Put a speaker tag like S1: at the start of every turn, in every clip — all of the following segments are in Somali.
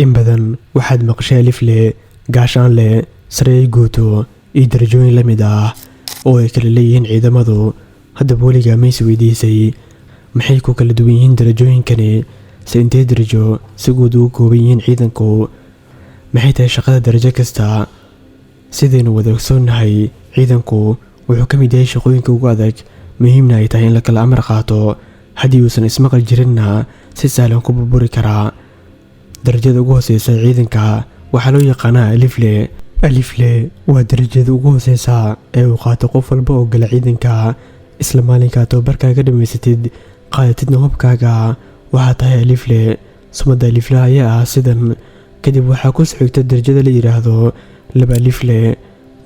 S1: in badan waxaad maqashay alif le, gaashaan le, saree guuto iyo darajooyin la mid ah oo ay kala leeyihiin ciidamadu. haddaba weligaa ma is weydiisay maxay ku kala duwan yihiin darajooyinkani? se intee darajo si guud ugu kooban yihiin ciidanku? maxay tahay shaqada darajo kasta? sidaynu wada ogsoonnahay, ciidanku wuxuu ka mid yahay shaqooyinka ugu adag, muhiimna ay tahay in la kala amar qaato. haddii uusan ismaqal jirinna si sahlan ku burburi karaa. darajada ugu hooseysa ciidanka waxaa loo yaqaanaa alif le. alif le waa darajada ugu hooseysa ee uu qaato qof walba oo gala ciidanka. isla maalinkaa tababarkaaga dhamaysatid, qaadatidna hubkaaga, waxaa tahay alif le. sumada alifle ayaa ah sidan. kadib waxaa ku socogta darajada la yidhaahdo laba alif le.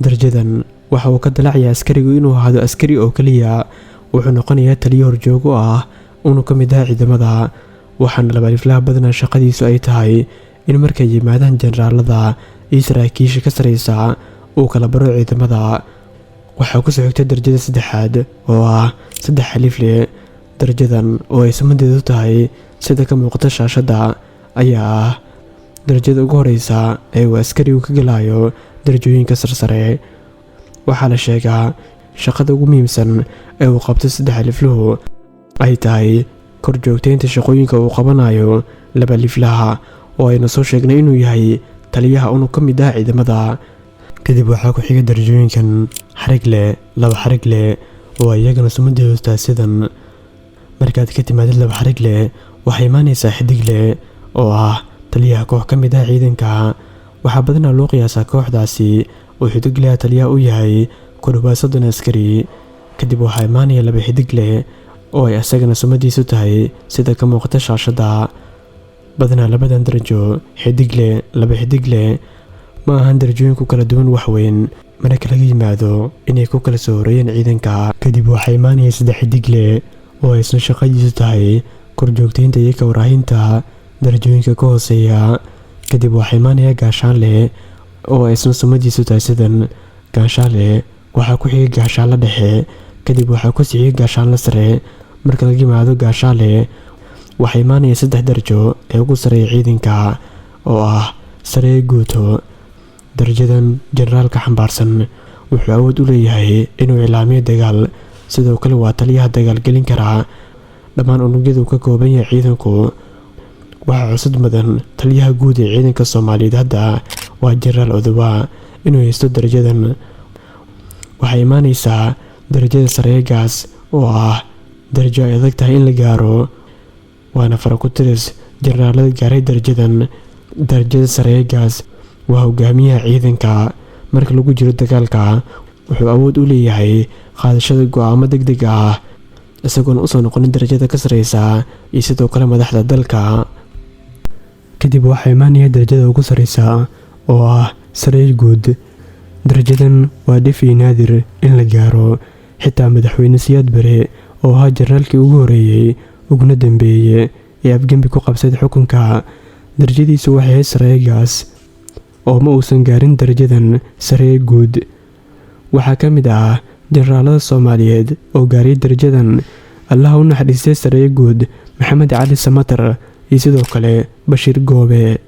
S1: darajadan waxa uu ka dalacayaa askarigu inuu ahaado askari oo keliya. wuxuu noqonayaa taliyo horjoogo ah inuu ka mid ah ciidamada. waxaana laba aliflaha badanaa shaqadiisu ay tahay in markay yimaadaan jenaraalada iyo saraakiisha ka sareysa uu kala baro ciidamada. waxaa ku socogta darajada saddexaad oo ah saddex alif le. darajadan oo ay sumadeedu tahay sida ka muuqata shaashadda ayaa ah darajada ugu horeysa ee uu askarigu ka galayo darajooyinka sarsare. waxaa la sheegaa shaqada ugu muhiimsan ee uu qabto saddex alifluhu ay tahay kor joogtaynta shaqooyinka uu qabanayo laba aliflaha, oo aynu soo sheegnay inuu yahay taliyaha unug ka mid ah ciidamada. kadib waxaa ku xiga darajooyinkan xarig le, laba xarig le, oo iyagana sumadeedu tahay sidan. markaad ka timaadid laba xarig le, waxay imaanaysaa xidig le oo ah taliyaha koox ka mid ah ciidanka. waxaa badanaa loo qiyaasaa kooxdaasi oo xidig le taliyaha u yahay ku dhawaad 30 askari. kadib waxaa imaanaya laba xidig le oo ay asagana sumadiisu tahay sida ka muuqata shaashadda. badanaa labadan darajo, xidig le, laba xidig le, ma ahan darajooyin ku kala duwan waxweyn marka laga yimaado inay ku kala soo horeeyeen ciidanka. kadib waxaa imaanaya saddex xidig le oo isna shaqadiisu tahay korjoogtaynta iyo ka waraahinta darajooyinka ka hooseeya. kadib waxaa imaanaya gaashaan le oo isna sumadiisu tahay sidan. gaashaan le waxaa ku xiga gaashaan la dhexe. kadib waxaa ku sixiya gaashaan la sare. marka laga yimaado gaashaan le waxaa imaanaya saddex darajo ee ugu sareeya ciidanka oo ah saree guuto. darajadan jenaraalka xambaarsan wuxuu awood u leeyahay inuu ilaamiyo dagaal. sidoo kale waa taliyaha dagaalgelin karaa dhammaan unugyadu ka kooban yahay ciidanku. waxaa cusud mudan taliyaha guud ee ciidanka Soomaaliyeed hadda waa jenaraal Odowa inuu haysto darajadan. waxay imaanaysaa darajada sareegaas oo ah darajo ay adag tahay in la gaaro, waana faraku-tiris jenaraalada gaaray darajadan. darajada sareegaas waa hogaamiyaha ciidanka. marka lagu jiro dagaalka wuxuu awood u leeyahay qaadashada go'aamo degdeg ah isagoon usoo noqonin darajada ka sareysa iyo sidoo kale madaxda dalka. kadib waxaa imaanaya darajada ugu sareysa oo ah saree guud. darajadan waa dhif iyo naadir in la gaaro. xitaa madaxweyne Siyaad Bare oo ahaa jenaraalkii ugu horeeyey uguna dambeeyey ee afgembi ku qabsaday xukunka, darajadiisu waxay ahayd sareegaas oo ma uusan gaarin darajadan saree guud. waxaa ka mid ah jenaraalada Soomaaliyeed oo gaaray darajadan allaha u naxariistay saree guud Maxamed Cali Samatar iyo sidoo kale Bashiir Goobe.